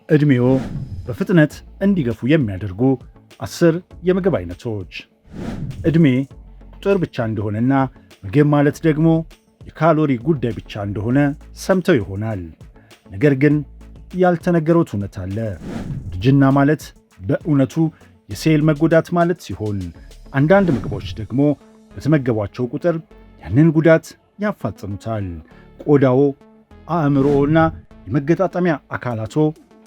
ዕድሜዎ በፍጥነት እንዲገፉ የሚያደርጉ 10 የምግብ አይነቶች። ዕድሜ ቁጥር ብቻ እንደሆነና ምግብ ማለት ደግሞ የካሎሪ ጉዳይ ብቻ እንደሆነ ሰምተው ይሆናል። ነገር ግን ያልተነገረውት እውነት አለ። እርጅና ማለት በእውነቱ የሴል መጎዳት ማለት ሲሆን፣ አንዳንድ ምግቦች ደግሞ በተመገቧቸው ቁጥር ያንን ጉዳት ያፋጥኑታል። ቆዳዎ፣ አእምሮና የመገጣጠሚያ አካላቶ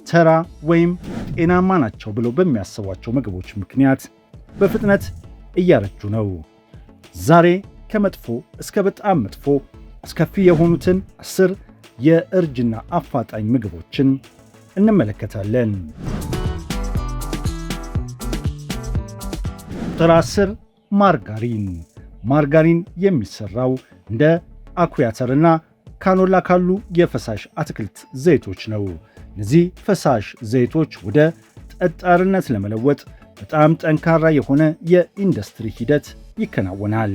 ተራ ወይም ጤናማ ናቸው ብለው በሚያስቧቸው ምግቦች ምክንያት በፍጥነት እያረጁ ነው። ዛሬ ከመጥፎ እስከ በጣም መጥፎ አስከፊ የሆኑትን 10 የእርጅና አፋጣኝ ምግቦችን እንመለከታለን። ቁጥር 10 ማርጋሪን። ማርጋሪን የሚሰራው እንደ አኩሪ አተርና ካኖላ ካሉ የፈሳሽ አትክልት ዘይቶች ነው። እነዚህ ፈሳሽ ዘይቶች ወደ ጠጣርነት ለመለወጥ በጣም ጠንካራ የሆነ የኢንዱስትሪ ሂደት ይከናወናል።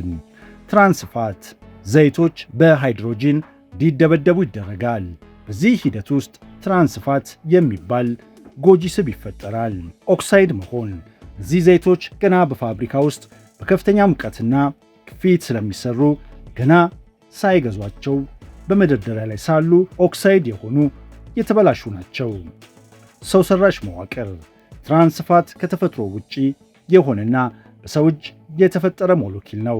ትራንስፋት ዘይቶች በሃይድሮጂን እንዲደበደቡ ይደረጋል። በዚህ ሂደት ውስጥ ትራንስፋት የሚባል ጎጂ ስብ ይፈጠራል። ኦክሳይድ መሆን እዚህ ዘይቶች ገና በፋብሪካ ውስጥ በከፍተኛ ሙቀትና ግፊት ስለሚሰሩ ገና ሳይገዟቸው በመደርደሪያ ላይ ሳሉ ኦክሳይድ የሆኑ የተበላሹ ናቸው። ሰው ሰራሽ መዋቅር ትራንስፋት ከተፈጥሮ ውጪ የሆነና በሰው እጅ የተፈጠረ ሞለኪል ነው።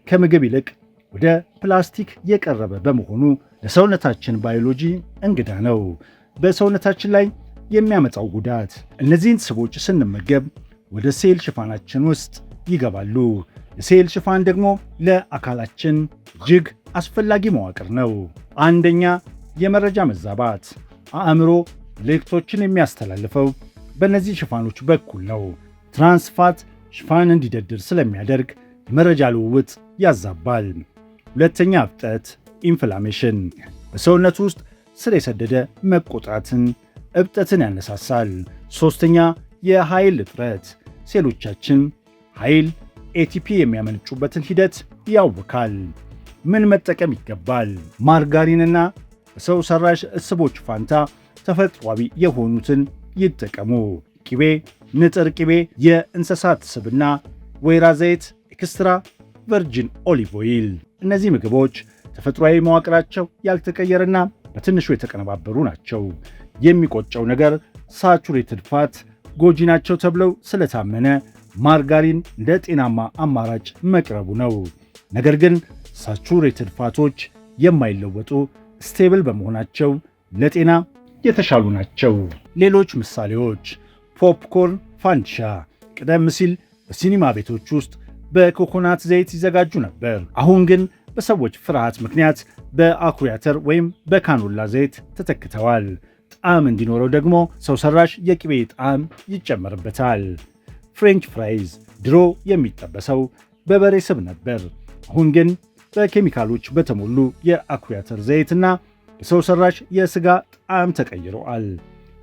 ከምግብ ይልቅ ወደ ፕላስቲክ የቀረበ በመሆኑ ለሰውነታችን ባዮሎጂ እንግዳ ነው። በሰውነታችን ላይ የሚያመጣው ጉዳት፣ እነዚህን ስቦች ስንመገብ ወደ ሴል ሽፋናችን ውስጥ ይገባሉ። የሴል ሽፋን ደግሞ ለአካላችን እጅግ አስፈላጊ መዋቅር ነው። አንደኛ የመረጃ መዛባት። አእምሮ መልእክቶችን የሚያስተላልፈው በእነዚህ ሽፋኖች በኩል ነው። ትራንስፋት ሽፋን እንዲደድር ስለሚያደርግ የመረጃ ልውውጥ ያዛባል። ሁለተኛ እብጠት ኢንፍላሜሽን፣ በሰውነት ውስጥ ስር የሰደደ መቆጣትን፣ እብጠትን ያነሳሳል። ሶስተኛ የኃይል እጥረት፣ ሴሎቻችን ኃይል ኤቲፒ የሚያመነጩበትን ሂደት ያውካል። ምን መጠቀም ይገባል? ማርጋሪንና በሰው ሰራሽ ስቦች ፋንታ ተፈጥሯዊ የሆኑትን ይጠቀሙ። ቅቤ፣ ንጥር ቅቤ፣ የእንስሳት ስብና ወይራ ዘይት፣ ኤክስትራ ቨርጂን ኦሊቭ ኦይል። እነዚህ ምግቦች ተፈጥሯዊ መዋቅራቸው ያልተቀየረና በትንሹ የተቀነባበሩ ናቸው። የሚቆጨው ነገር ሳቹሬትድ ፋት ጎጂ ናቸው ተብለው ስለታመነ ማርጋሪን እንደ ጤናማ አማራጭ መቅረቡ ነው። ነገር ግን ሳቹሬትድ ፋቶች የማይለወጡ ስቴብል በመሆናቸው ለጤና የተሻሉ ናቸው። ሌሎች ምሳሌዎች ፖፕኮርን፣ ፋንዲሻ ቀደም ሲል በሲኒማ ቤቶች ውስጥ በኮኮናት ዘይት ይዘጋጁ ነበር። አሁን ግን በሰዎች ፍርሃት ምክንያት በአኩሪ አተር ወይም በካኖላ ዘይት ተተክተዋል። ጣዕም እንዲኖረው ደግሞ ሰው ሰራሽ የቅቤ ጣዕም ይጨመርበታል። ፍሬንች ፍራይዝ ድሮ የሚጠበሰው በበሬ ስብ ነበር። አሁን ግን በኬሚካሎች በተሞሉ የአኩሪ አተር ዘይትና በሰው ሰራሽ የሥጋ ጣዕም ተቀይረዋል።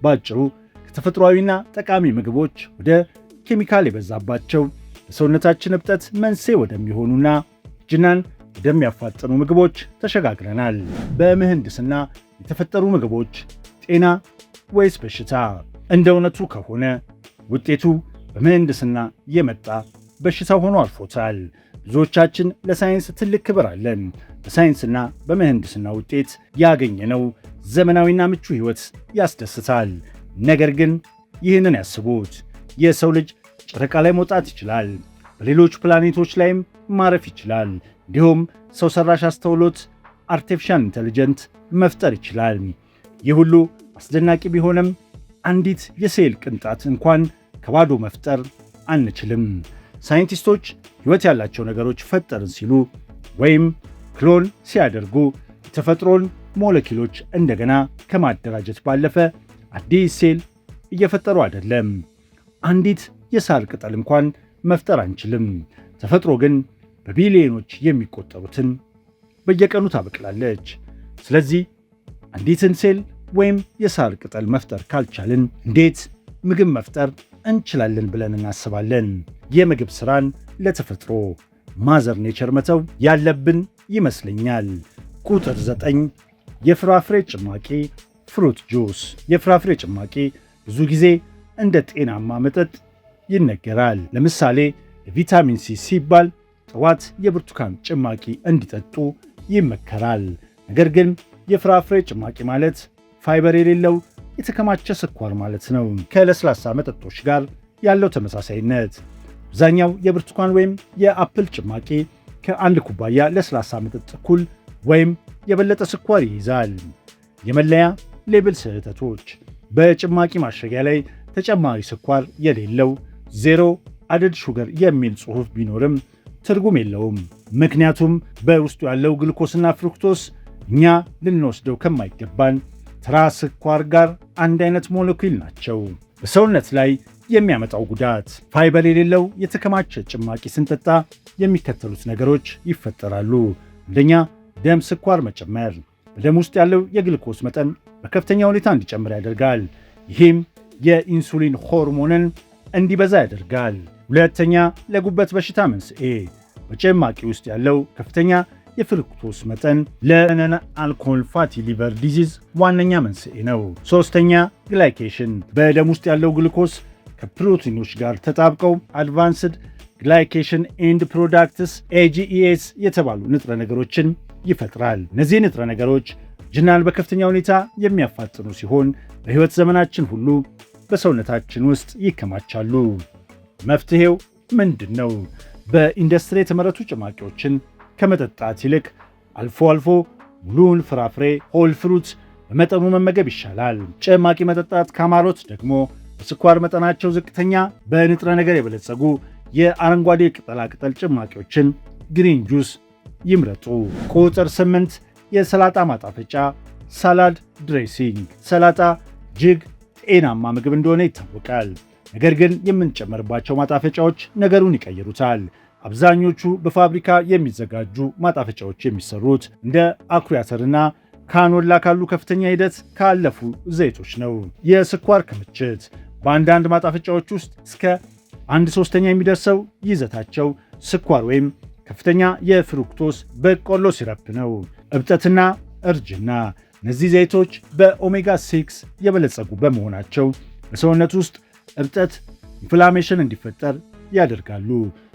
ባጭሩ ከተፈጥሯዊና ጠቃሚ ምግቦች ወደ ኬሚካል የበዛባቸው በሰውነታችን እብጠት መንስኤ ወደሚሆኑና እርጅናን ወደሚያፋጥኑ ምግቦች ተሸጋግረናል። በምህንድስና የተፈጠሩ ምግቦች ጤና ወይስ በሽታ? እንደ እውነቱ ከሆነ ውጤቱ በምህንድስና የመጣ በሽታ ሆኖ አልፎታል። ብዙዎቻችን ለሳይንስ ትልቅ ክብር አለን። በሳይንስና በምህንድስና ውጤት ያገኘነው ዘመናዊና ምቹ ሕይወት ያስደስታል። ነገር ግን ይህንን ያስቡት፣ የሰው ልጅ ጨረቃ ላይ መውጣት ይችላል፣ በሌሎች ፕላኔቶች ላይም ማረፍ ይችላል። እንዲሁም ሰው ሰራሽ አስተውሎት አርቲፊሻል ኢንተሊጀንት መፍጠር ይችላል። ይህ ሁሉ አስደናቂ ቢሆንም አንዲት የሴል ቅንጣት እንኳን ከባዶ መፍጠር አንችልም። ሳይንቲስቶች ሕይወት ያላቸው ነገሮች ፈጠርን ሲሉ ወይም ክሎን ሲያደርጉ የተፈጥሮን ሞለኪሎች እንደገና ከማደራጀት ባለፈ አዲስ ሴል እየፈጠሩ አይደለም። አንዲት የሳር ቅጠል እንኳን መፍጠር አንችልም። ተፈጥሮ ግን በቢሊዮኖች የሚቆጠሩትን በየቀኑ ታበቅላለች። ስለዚህ አንዲትን ሴል ወይም የሳር ቅጠል መፍጠር ካልቻልን እንዴት ምግብ መፍጠር እንችላለን ብለን እናስባለን? የምግብ ሥራን ለተፈጥሮ ማዘር ኔቸር መተው ያለብን ይመስለኛል። ቁጥር 9 የፍራፍሬ ጭማቂ ፍሩት ጁስ። የፍራፍሬ ጭማቂ ብዙ ጊዜ እንደ ጤናማ መጠጥ ይነገራል። ለምሳሌ ለቪታሚን ሲ ሲባል ጠዋት የብርቱካን ጭማቂ እንዲጠጡ ይመከራል። ነገር ግን የፍራፍሬ ጭማቂ ማለት ፋይበር የሌለው የተከማቸ ስኳር ማለት ነው። ከለስላሳ መጠጦች ጋር ያለው ተመሳሳይነት አብዛኛው የብርቱካን ወይም የአፕል ጭማቂ ከአንድ ኩባያ ለስላሳ መጠጥ እኩል ወይም የበለጠ ስኳር ይይዛል። የመለያ ሌብል ስህተቶች በጭማቂ ማሸጊያ ላይ ተጨማሪ ስኳር የሌለው ዜሮ አድድ ሹገር የሚል ጽሑፍ ቢኖርም ትርጉም የለውም። ምክንያቱም በውስጡ ያለው ግሉኮስና ፍሩክቶስ እኛ ልንወስደው ከማይገባን ተራ ስኳር ጋር አንድ አይነት ሞለኪል ናቸው። በሰውነት ላይ የሚያመጣው ጉዳት ፋይበር የሌለው የተከማቸ ጭማቂ ስንጠጣ የሚከተሉት ነገሮች ይፈጠራሉ። አንደኛ፣ ደም ስኳር መጨመር። በደም ውስጥ ያለው የግሉኮስ መጠን በከፍተኛ ሁኔታ እንዲጨምር ያደርጋል። ይህም የኢንሱሊን ሆርሞንን እንዲበዛ ያደርጋል። ሁለተኛ፣ ለጉበት በሽታ መንስኤ። በጭማቂ ውስጥ ያለው ከፍተኛ የፍሩክቶስ መጠን ለነን አልኮል ፋቲ ሊቨር ዲዚዝ ዋነኛ መንስኤ ነው። ሶስተኛ፣ ግላይኬሽን። በደም ውስጥ ያለው ግሉኮስ ከፕሮቲኖች ጋር ተጣብቀው አድቫንስድ ግላይኬሽን ኤንድ ፕሮዳክትስ ኤጂኢኤስ የተባሉ ንጥረ ነገሮችን ይፈጥራል። እነዚህ ንጥረ ነገሮች እርጅናን በከፍተኛ ሁኔታ የሚያፋጥኑ ሲሆን በሕይወት ዘመናችን ሁሉ በሰውነታችን ውስጥ ይከማቻሉ። መፍትሄው ምንድን ነው? በኢንዱስትሪ የተመረቱ ጭማቂዎችን ከመጠጣት ይልቅ አልፎ አልፎ ሙሉውን ፍራፍሬ ሆል ፍሩት በመጠኑ መመገብ ይሻላል። ጭማቂ መጠጣት ካማሮት ደግሞ በስኳር መጠናቸው ዝቅተኛ በንጥረ ነገር የበለጸጉ የአረንጓዴ ቅጠላቅጠል ጭማቂዎችን ግሪን ጁስ ይምረጡ። ቁጥር 8 የሰላጣ ማጣፈጫ ሳላድ ድሬሲንግ። ሰላጣ እጅግ ጤናማ ምግብ እንደሆነ ይታወቃል። ነገር ግን የምንጨምርባቸው ማጣፈጫዎች ነገሩን ይቀይሩታል። አብዛኞቹ በፋብሪካ የሚዘጋጁ ማጣፈጫዎች የሚሰሩት እንደ አኩሪ አተርና ካኖላ ካሉ ከፍተኛ ሂደት ካለፉ ዘይቶች ነው። የስኳር ክምችት በአንዳንድ ማጣፈጫዎች ውስጥ እስከ 1/3 የሚደርሰው ይዘታቸው ስኳር ወይም ከፍተኛ የፍሩክቶስ በቆሎ ሲረፕ ነው። እብጠትና እርጅና። እነዚህ ዘይቶች በኦሜጋ 6 የበለጸጉ በመሆናቸው በሰውነት ውስጥ እብጠት ኢንፍላሜሽን እንዲፈጠር ያደርጋሉ።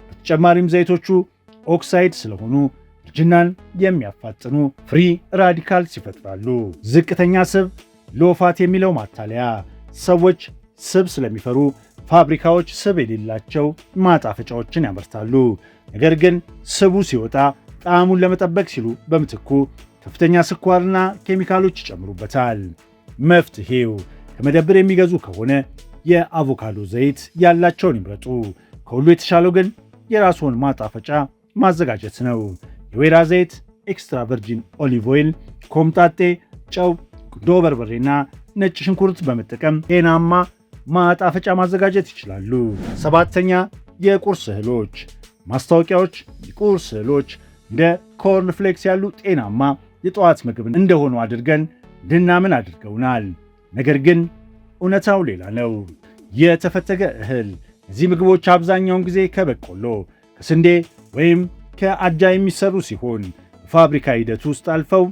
በተጨማሪም ዘይቶቹ ኦክሳይድ ስለሆኑ እርጅናን የሚያፋጥኑ ፍሪ ራዲካልስ ይፈጥራሉ። ዝቅተኛ ስብ ሎፋት የሚለው ማታለያ። ሰዎች ስብ ስለሚፈሩ ፋብሪካዎች ስብ የሌላቸው ማጣፈጫዎችን ያመርታሉ። ነገር ግን ስቡ ሲወጣ ጣዕሙን ለመጠበቅ ሲሉ በምትኩ ከፍተኛ ስኳርና ኬሚካሎች ይጨምሩበታል። መፍትሄው ከመደብር የሚገዙ ከሆነ የአቮካዶ ዘይት ያላቸውን ይምረጡ። ከሁሉ የተሻለው ግን የራስዎን ማጣፈጫ ማዘጋጀት ነው። የወይራ ዘይት፣ ኤክስትራ ቨርጂን ኦሊቭ ኦይል፣ ኮምጣጤ፣ ጨው፣ ቁንዶ በርበሬና ነጭ ሽንኩርት በመጠቀም ጤናማ ማጣፈጫ ማዘጋጀት ይችላሉ። ሰባተኛ የቁርስ እህሎች ማስታወቂያዎች የቁርስ እህሎች እንደ ኮርን ፍሌክስ ያሉ ጤናማ የጠዋት ምግብ እንደሆኑ አድርገን እንድናምን አድርገውናል። ነገር ግን እውነታው ሌላ ነው። የተፈተገ እህል እነዚህ ምግቦች አብዛኛውን ጊዜ ከበቆሎ፣ ከስንዴ ወይም ከአጃ የሚሰሩ ሲሆን በፋብሪካ ሂደት ውስጥ አልፈው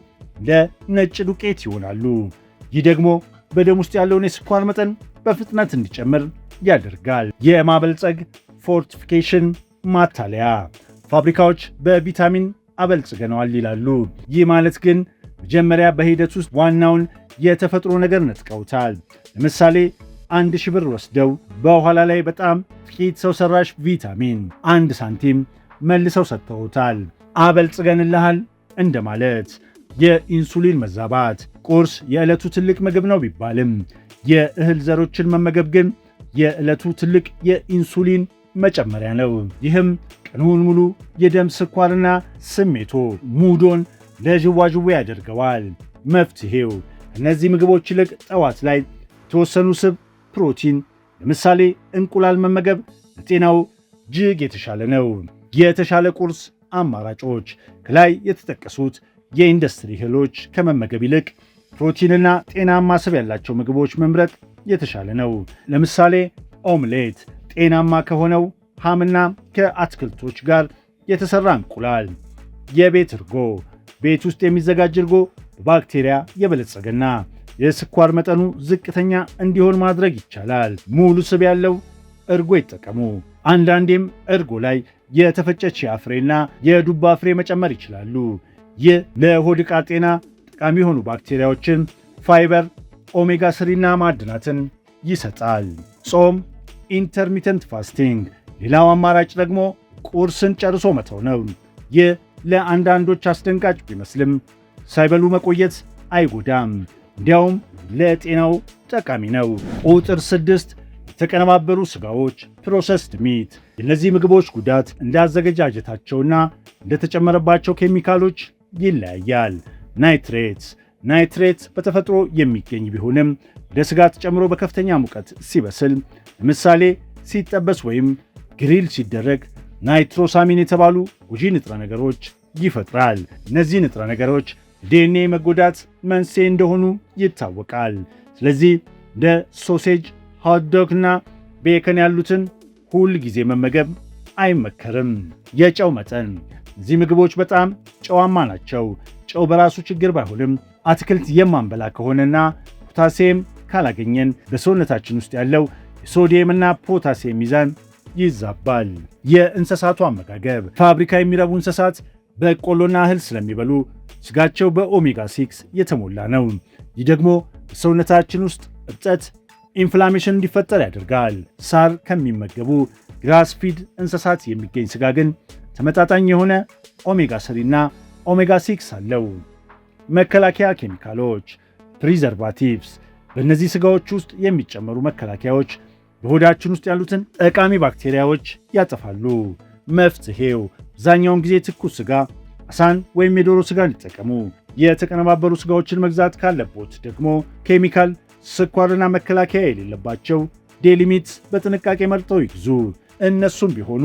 ለነጭ ዱቄት ይሆናሉ። ይህ ደግሞ በደም ውስጥ ያለውን የስኳር መጠን በፍጥነት እንዲጨምር ያደርጋል። የማበልጸግ ፎርቲፊኬሽን ማታለያ። ፋብሪካዎች በቪታሚን አበልጽገነዋል ይላሉ። ይህ ማለት ግን መጀመሪያ በሂደት ውስጥ ዋናውን የተፈጥሮ ነገር ነጥቀውታል። ለምሳሌ 1000 ብር ወስደው በኋላ ላይ በጣም ጥቂት ሰው ሰራሽ ቪታሚን 1 ሳንቲም መልሰው ሰጥተውታል። አበልጽገንልሃል እንደማለት። የኢንሱሊን መዛባት። ቁርስ የዕለቱ ትልቅ ምግብ ነው ቢባልም የእህል ዘሮችን መመገብ ግን የዕለቱ ትልቅ የኢንሱሊን መጨመሪያ ነው። ይህም ቀኑን ሙሉ የደም ስኳርና ስሜቶ ሙዶን ለዥዋዥዌ ያደርገዋል። መፍትሄው ከእነዚህ ምግቦች ይልቅ ጠዋት ላይ የተወሰኑ ስብ፣ ፕሮቲን ለምሳሌ እንቁላል መመገብ ለጤናው እጅግ የተሻለ ነው። የተሻለ ቁርስ አማራጮች ከላይ የተጠቀሱት የኢንዱስትሪ እህሎች ከመመገብ ይልቅ ፕሮቲንና ጤናማ ስብ ያላቸው ምግቦች መምረጥ የተሻለ ነው። ለምሳሌ ኦምሌት ጤናማ ከሆነው ሃምና ከአትክልቶች ጋር የተሰራ እንቁላል። የቤት እርጎ ቤት ውስጥ የሚዘጋጅ እርጎ በባክቴሪያ የበለጸገና የስኳር መጠኑ ዝቅተኛ እንዲሆን ማድረግ ይቻላል። ሙሉ ስብ ያለው እርጎ ይጠቀሙ። አንዳንዴም እርጎ ላይ የተፈጨ ቺያ ፍሬና የዱባ ፍሬ መጨመር ይችላሉ። ይህ ለሆድ ዕቃ ጤና ጠቃሚ የሆኑ ባክቴሪያዎችን፣ ፋይበር፣ ኦሜጋ 3 እና ማዕድናትን ይሰጣል። ጾም ኢንተርሚተንት ፋስቲንግ ሌላው አማራጭ ደግሞ ቁርስን ጨርሶ መተው ነው። ይህ ለአንዳንዶች አስደንጋጭ ቢመስልም ሳይበሉ መቆየት አይጎዳም፣ እንዲያውም ለጤናው ጠቃሚ ነው። ቁጥር 6 የተቀነባበሩ ስጋዎች ፕሮሰስድ ሚት። የእነዚህ ምግቦች ጉዳት እንዳዘገጃጀታቸውና እንደተጨመረባቸው ኬሚካሎች ይለያያል። ናይትሬትስ በተፈጥሮ የሚገኝ ቢሆንም ወደ ስጋ ተጨምሮ በከፍተኛ ሙቀት ሲበስል፣ ለምሳሌ ሲጠበስ ወይም ግሪል ሲደረግ ናይትሮሳሚን የተባሉ ጎጂ ንጥረ ነገሮች ይፈጥራል። እነዚህ ንጥረ ነገሮች ዲኤንኤ መጎዳት መንስኤ እንደሆኑ ይታወቃል። ስለዚህ እንደ ሶሴጅ፣ ሆትዶግ እና ቤከን ያሉትን ሁል ጊዜ መመገብ አይመከርም። የጨው መጠን እነዚህ ምግቦች በጣም ጨዋማ ናቸው። ጨው በራሱ ችግር ባይሆንም አትክልት የማንበላ ከሆነና ፖታሲየም ካላገኘን በሰውነታችን ውስጥ ያለው የሶዲየም እና ፖታሲየም ሚዛን ይዛባል። የእንስሳቱ አመጋገብ ፋብሪካ የሚረቡ እንስሳት በቆሎና እህል ስለሚበሉ ስጋቸው በኦሜጋ 6 የተሞላ ነው። ይህ ደግሞ በሰውነታችን ውስጥ እብጠት፣ ኢንፍላሜሽን እንዲፈጠር ያደርጋል። ሳር ከሚመገቡ ግራስ ፊድ እንስሳት የሚገኝ ስጋ ግን ተመጣጣኝ የሆነ ኦሜጋ 3 እና ኦሜጋ 6 አለው። መከላከያ ኬሚካሎች ፕሪዘርቫቲቭስ፣ በእነዚህ ስጋዎች ውስጥ የሚጨመሩ መከላከያዎች በሆዳችን ውስጥ ያሉትን ጠቃሚ ባክቴሪያዎች ያጠፋሉ። መፍትሄው አብዛኛውን ጊዜ ትኩስ ስጋ፣ አሳን ወይም የዶሮ ስጋን ይጠቀሙ። የተቀነባበሩ ስጋዎችን መግዛት ካለቦት ደግሞ ኬሚካል፣ ስኳርና መከላከያ የሌለባቸው ዴሊሚት በጥንቃቄ መርጠው ይግዙ። እነሱም ቢሆኑ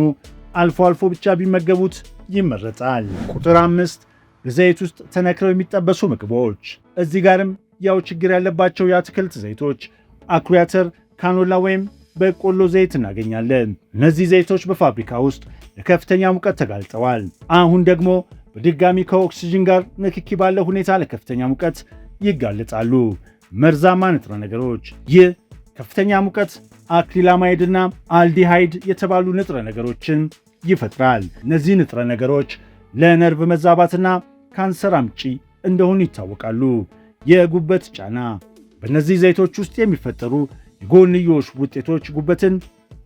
አልፎ አልፎ ብቻ ቢመገቡት ይመረጣል። ቁጥር 5 በዘይት ውስጥ ተነክረው የሚጠበሱ ምግቦች። እዚህ ጋርም ያው ችግር ያለባቸው የአትክልት ዘይቶች፣ አኩሪ አተር፣ ካኖላ ወይም በቆሎ ዘይት እናገኛለን። እነዚህ ዘይቶች በፋብሪካ ውስጥ ለከፍተኛ ሙቀት ተጋልጠዋል። አሁን ደግሞ በድጋሚ ከኦክሲጅን ጋር ንክኪ ባለው ሁኔታ ለከፍተኛ ሙቀት ይጋለጣሉ። መርዛማ ንጥረ ነገሮች። ይህ ከፍተኛ ሙቀት አክሪላማይድና አልዲሃይድ የተባሉ ንጥረ ነገሮችን ይፈጥራል። እነዚህ ንጥረ ነገሮች ለነርቭ መዛባትና ካንሰር አምጪ እንደሆኑ ይታወቃሉ። የጉበት ጫና። በእነዚህ ዘይቶች ውስጥ የሚፈጠሩ የጎንዮሽ ውጤቶች ጉበትን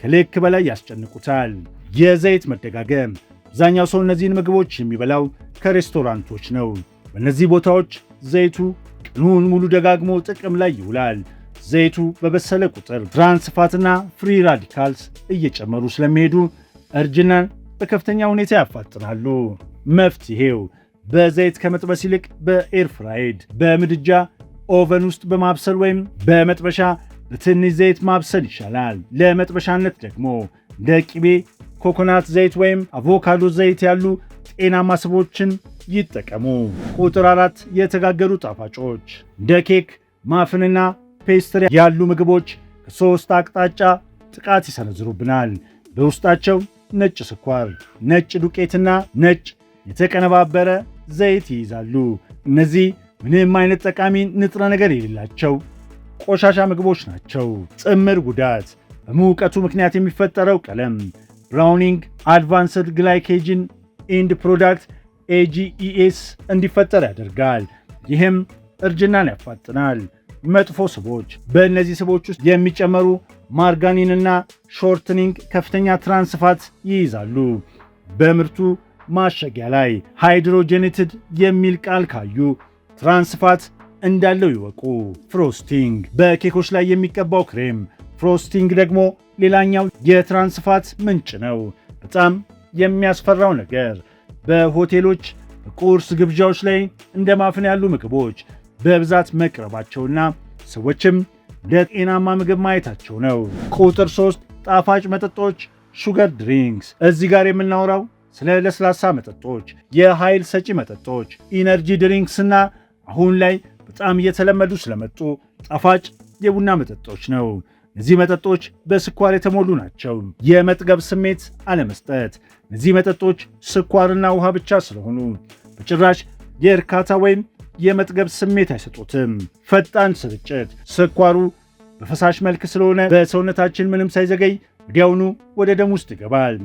ከልክ በላይ ያስጨንቁታል። የዘይት መደጋገም። አብዛኛው ሰው እነዚህን ምግቦች የሚበላው ከሬስቶራንቶች ነው። በእነዚህ ቦታዎች ዘይቱ ቀኑን ሙሉ ደጋግሞ ጥቅም ላይ ይውላል። ዘይቱ በበሰለ ቁጥር ትራንስፋትና ፍሪ ራዲካልስ እየጨመሩ ስለሚሄዱ እርጅናን በከፍተኛ ሁኔታ ያፋጥናሉ። መፍትሄው በዘይት ከመጥበስ ይልቅ በኤር ፍራይድ በምድጃ ኦቨን ውስጥ በማብሰል ወይም በመጥበሻ በትንሽ ዘይት ማብሰል ይሻላል። ለመጥበሻነት ደግሞ እንደ ቅቤ፣ ኮኮናት ዘይት ወይም አቮካዶ ዘይት ያሉ ጤናማ ስቦችን ይጠቀሙ። ቁጥር 4 የተጋገሩ ጣፋጮች እንደ ኬክ፣ ማፍንና ፔስትሪ ያሉ ምግቦች ከሶስት አቅጣጫ ጥቃት ይሰነዝሩብናል። በውስጣቸው ነጭ ስኳር፣ ነጭ ዱቄትና ነጭ የተቀነባበረ ዘይት ይይዛሉ። እነዚህ ምንም አይነት ጠቃሚ ንጥረ ነገር የሌላቸው ቆሻሻ ምግቦች ናቸው። ጥምር ጉዳት በሙቀቱ ምክንያት የሚፈጠረው ቀለም ብራውኒንግ አድቫንስድ ግላይኬጅን ኢንድ ፕሮዳክት AGEs እንዲፈጠር ያደርጋል። ይህም እርጅናን ያፋጥናል። መጥፎ ስቦች በእነዚህ ስቦች ውስጥ የሚጨመሩ ማርጋኒንና ሾርትኒንግ ከፍተኛ ትራንስፋት ይይዛሉ። በምርቱ ማሸጊያ ላይ ሃይድሮጀኔትድ የሚል ቃል ካዩ ትራንስፋት እንዳለው ይወቁ። ፍሮስቲንግ በኬኮች ላይ የሚቀባው ክሬም። ፍሮስቲንግ ደግሞ ሌላኛው የትራንስፋት ምንጭ ነው። በጣም የሚያስፈራው ነገር በሆቴሎች በቁርስ ግብዣዎች ላይ እንደ ማፍን ያሉ ምግቦች በብዛት መቅረባቸውና ሰዎችም ለጤናማ ምግብ ማየታቸው ነው። ቁጥር 3 ጣፋጭ መጠጦች ሹገር ድሪንክስ። እዚህ ጋር የምናወራው ስለ ለስላሳ መጠጦች፣ የኃይል ሰጪ መጠጦች፣ ኢነርጂ ድሪንክስ እና አሁን ላይ በጣም እየተለመዱ ስለመጡ ጣፋጭ የቡና መጠጦች ነው። እነዚህ መጠጦች በስኳር የተሞሉ ናቸው። የመጥገብ ስሜት አለመስጠት። እነዚህ መጠጦች ስኳርና ውሃ ብቻ ስለሆኑ በጭራሽ የእርካታ ወይም የመጥገብ ስሜት አይሰጡትም። ፈጣን ስርጭት፣ ስኳሩ በፈሳሽ መልክ ስለሆነ በሰውነታችን ምንም ሳይዘገይ ወዲያውኑ ወደ ደም ውስጥ ይገባል።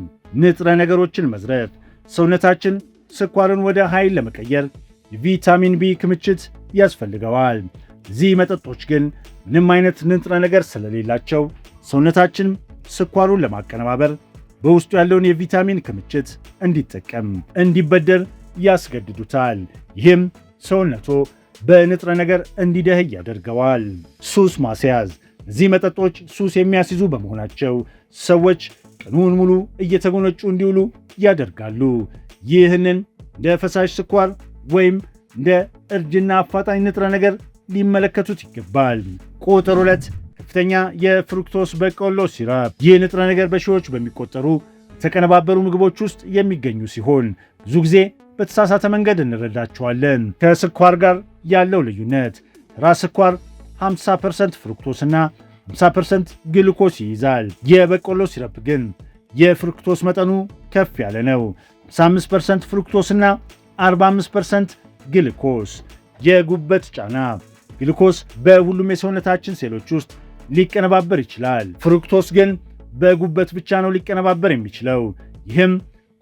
ንጥረ ነገሮችን መዝረፍ፣ ሰውነታችን ስኳርን ወደ ኃይል ለመቀየር የቪታሚን ቢ ክምችት ያስፈልገዋል። እዚህ መጠጦች ግን ምንም አይነት ንጥረ ነገር ስለሌላቸው ሰውነታችን ስኳሩን ለማቀነባበር በውስጡ ያለውን የቪታሚን ክምችት እንዲጠቀም እንዲበደር ያስገድዱታል። ይህም ሰውነቶ በንጥረ ነገር እንዲደህይ ያደርገዋል። ሱስ ማስያዝ፣ እዚህ መጠጦች ሱስ የሚያስይዙ በመሆናቸው ሰዎች ቀኑን ሙሉ እየተጎነጩ እንዲውሉ ያደርጋሉ። ይህንን እንደ ፈሳሽ ስኳር ወይም እንደ እርጅና አፋጣኝ ንጥረ ነገር ሊመለከቱት ይገባል። ቁጥር 2 ከፍተኛ የፍሩክቶስ በቆሎ ሲራፕ። ይህ ንጥረ ነገር በሺዎች በሚቆጠሩ የተቀነባበሩ ምግቦች ውስጥ የሚገኙ ሲሆን ብዙ ጊዜ በተሳሳተ መንገድ እንረዳቸዋለን። ከስኳር ጋር ያለው ልዩነት ተራ ስኳር 50% ፍሩክቶስ እና 50% ግሉኮስ ይይዛል። የበቆሎ ሲረፕ ግን የፍሩክቶስ መጠኑ ከፍ ያለ ነው። 55% ፍሩክቶስ እና 45% ግሉኮስ። የጉበት ጫና፣ ግሉኮስ በሁሉም የሰውነታችን ሴሎች ውስጥ ሊቀነባበር ይችላል። ፍሩክቶስ ግን በጉበት ብቻ ነው ሊቀነባበር የሚችለው። ይህም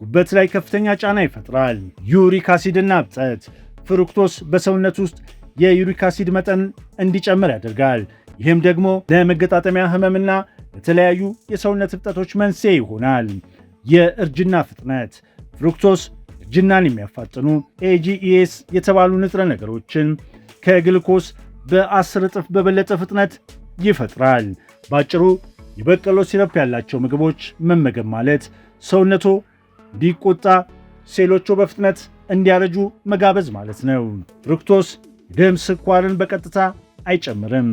ጉበት ላይ ከፍተኛ ጫና ይፈጥራል። ዩሪክ አሲድና እብጠት፣ ፍሩክቶስ በሰውነት ውስጥ የዩሪክ አሲድ መጠን እንዲጨምር ያደርጋል። ይህም ደግሞ ለመገጣጠሚያ ህመምና ለተለያዩ የሰውነት እብጠቶች መንስኤ ይሆናል። የእርጅና ፍጥነት፣ ፍሩክቶስ እርጅናን የሚያፋጥኑ ኤጂኢኤስ የተባሉ ንጥረ ነገሮችን ከግሉኮስ በ10 እጥፍ በበለጠ ፍጥነት ይፈጥራል። ባጭሩ የበቆሎ ሲረፕ ያላቸው ምግቦች መመገብ ማለት ሰውነቶ እንዲቆጣ፣ ሴሎቹ በፍጥነት እንዲያረጁ መጋበዝ ማለት ነው። ፍሩክቶስ ደም ስኳርን በቀጥታ አይጨምርም።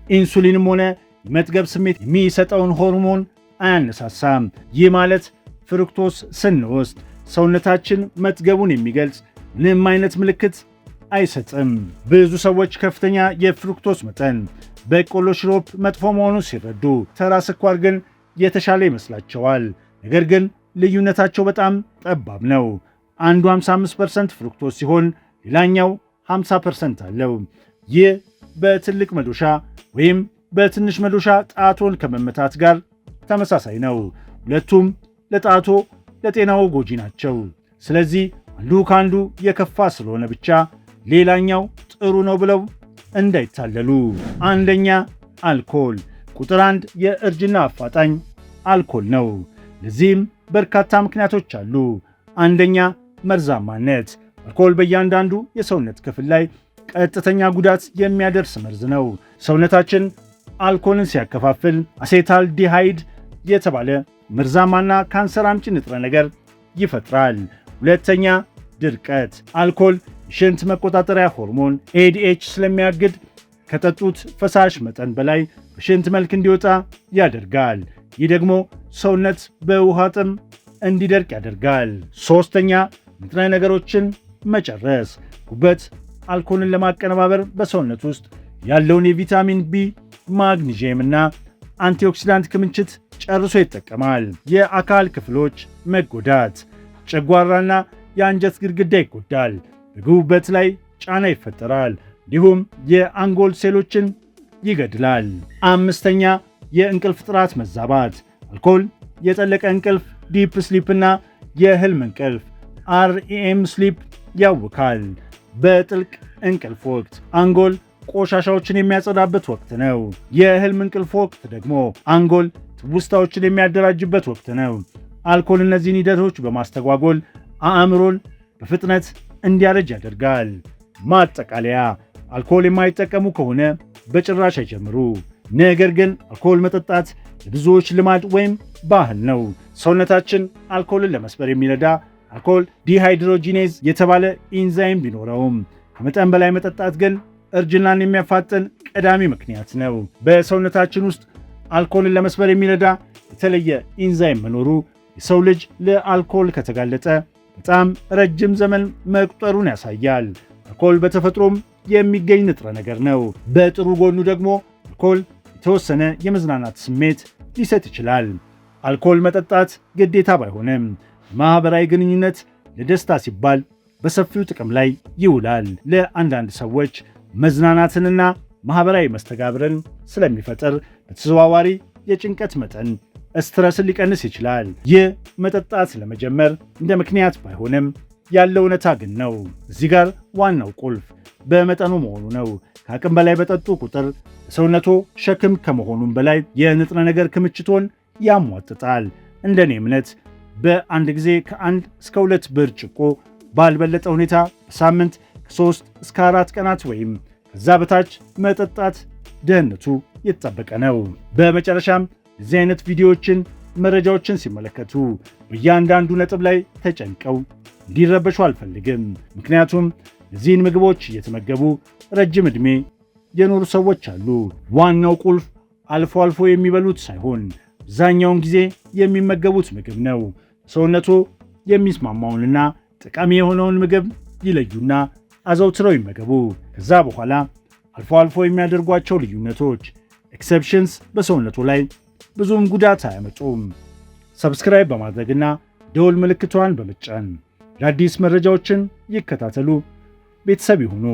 ኢንሱሊንም ሆነ የመጥገብ ስሜት የሚሰጠውን ሆርሞን አያነሳሳም። ይህ ማለት ፍሩክቶስ ስንወስድ ሰውነታችን መጥገቡን የሚገልጽ ምንም አይነት ምልክት አይሰጥም። ብዙ ሰዎች ከፍተኛ የፍሩክቶስ መጠን በቆሎ ሽሮፕ መጥፎ መሆኑን ሲረዱ፣ ተራ ስኳር ግን የተሻለ ይመስላቸዋል። ነገር ግን ልዩነታቸው በጣም ጠባብ ነው። አንዱ 55% ፍሩክቶስ ሲሆን ሌላኛው 50% አለው። ይህ በትልቅ መዶሻ ወይም በትንሽ መዶሻ ጣቶን ከመመታት ጋር ተመሳሳይ ነው። ሁለቱም ለጣቶ ለጤናው ጎጂ ናቸው። ስለዚህ አንዱ ከአንዱ የከፋ ስለሆነ ብቻ ሌላኛው ጥሩ ነው ብለው እንዳይታለሉ። አንደኛ አልኮል። ቁጥር 1 የእርጅና አፋጣኝ አልኮል ነው። ለዚህም በርካታ ምክንያቶች አሉ። አንደኛ መርዛማነት። አልኮል በእያንዳንዱ የሰውነት ክፍል ላይ ቀጥተኛ ጉዳት የሚያደርስ መርዝ ነው። ሰውነታችን አልኮልን ሲያከፋፍል አሴታል ዲሃይድ የተባለ መርዛማና ካንሰር አምጪ ንጥረ ነገር ይፈጥራል። ሁለተኛ ድርቀት። አልኮል የሽንት መቆጣጠሪያ ሆርሞን ኤዲኤች ስለሚያግድ ከጠጡት ፈሳሽ መጠን በላይ በሽንት መልክ እንዲወጣ ያደርጋል። ይህ ደግሞ ሰውነት በውሃ ጥም እንዲደርቅ ያደርጋል። ሶስተኛ ንጥረ ነገሮችን መጨረስ። ጉበት አልኮልን ለማቀነባበር በሰውነት ውስጥ ያለውን የቪታሚን ቢ፣ ማግኒዥየም እና አንቲኦክሲዳንት ክምችት ጨርሶ ይጠቀማል። የአካል ክፍሎች መጎዳት። ጨጓራና የአንጀት ግድግዳ ይጎዳል። በጉበት ላይ ጫና ይፈጠራል። እንዲሁም የአንጎል ሴሎችን ይገድላል። አምስተኛ የእንቅልፍ ጥራት መዛባት። አልኮል የጠለቀ እንቅልፍ ዲፕ ስሊፕ እና የህልም እንቅልፍ አርኢኤም ስሊፕ ያውካል። በጥልቅ እንቅልፍ ወቅት አንጎል ቆሻሻዎችን የሚያጸዳበት ወቅት ነው። የህልም እንቅልፍ ወቅት ደግሞ አንጎል ትውስታዎችን የሚያደራጅበት ወቅት ነው። አልኮል እነዚህን ሂደቶች በማስተጓጎል አእምሮን በፍጥነት እንዲያረጅ ያደርጋል። ማጠቃለያ፣ አልኮል የማይጠቀሙ ከሆነ በጭራሽ አይጀምሩ። ነገር ግን አልኮል መጠጣት ለብዙዎች ልማድ ወይም ባህል ነው። ሰውነታችን አልኮልን ለመስበር የሚረዳ አልኮል ዲሃይድሮጂኔዝ የተባለ ኢንዛይም ቢኖረውም ከመጠን በላይ መጠጣት ግን እርጅናን የሚያፋጥን ቀዳሚ ምክንያት ነው። በሰውነታችን ውስጥ አልኮልን ለመስበር የሚረዳ የተለየ ኢንዛይም መኖሩ የሰው ልጅ ለአልኮል ከተጋለጠ በጣም ረጅም ዘመን መቁጠሩን ያሳያል። አልኮል በተፈጥሮም የሚገኝ ንጥረ ነገር ነው። በጥሩ ጎኑ ደግሞ አልኮል የተወሰነ የመዝናናት ስሜት ሊሰጥ ይችላል። አልኮል መጠጣት ግዴታ ባይሆንም ማህበራዊ ግንኙነት ለደስታ ሲባል በሰፊው ጥቅም ላይ ይውላል። ለአንዳንድ ሰዎች መዝናናትንና ማህበራዊ መስተጋብርን ስለሚፈጥር በተዘዋዋሪ የጭንቀት መጠን ስትረስን ሊቀንስ ይችላል። ይህ መጠጣት ለመጀመር እንደ ምክንያት ባይሆንም ያለው እውነታ ግን ነው። እዚህ ጋር ዋናው ቁልፍ በመጠኑ መሆኑ ነው። ከአቅም በላይ በጠጡ ቁጥር ለሰውነቶ ሸክም ከመሆኑም በላይ የንጥረ ነገር ክምችቶን ያሟጥጣል። እንደኔ እምነት በአንድ ጊዜ ከ1 እስከ 2 ብርጭቆ ባልበለጠ ሁኔታ በሳምንት ከ3 እስከ 4 ቀናት ወይም ከዛ በታች መጠጣት ደህንነቱ የተጠበቀ ነው። በመጨረሻም እዚህ አይነት ቪዲዮዎችን፣ መረጃዎችን ሲመለከቱ በእያንዳንዱ ነጥብ ላይ ተጨንቀው እንዲረበሹ አልፈልግም። ምክንያቱም እነዚህን ምግቦች እየተመገቡ ረጅም ዕድሜ የኖሩ ሰዎች አሉ። ዋናው ቁልፍ አልፎ አልፎ የሚበሉት ሳይሆን አብዛኛውን ጊዜ የሚመገቡት ምግብ ነው። ሰውነቶ የሚስማማውንና ጠቃሚ የሆነውን ምግብ ይለዩና አዘውትረው ይመገቡ። ከዛ በኋላ አልፎ አልፎ የሚያደርጓቸው ልዩነቶች ኤክሰፕሽንስ በሰውነቱ ላይ ብዙም ጉዳት አያመጡም። ሰብስክራይብ በማድረግና ደወል ምልክቷን በመጫን አዳዲስ መረጃዎችን ይከታተሉ። ቤተሰብ ይሁኑ።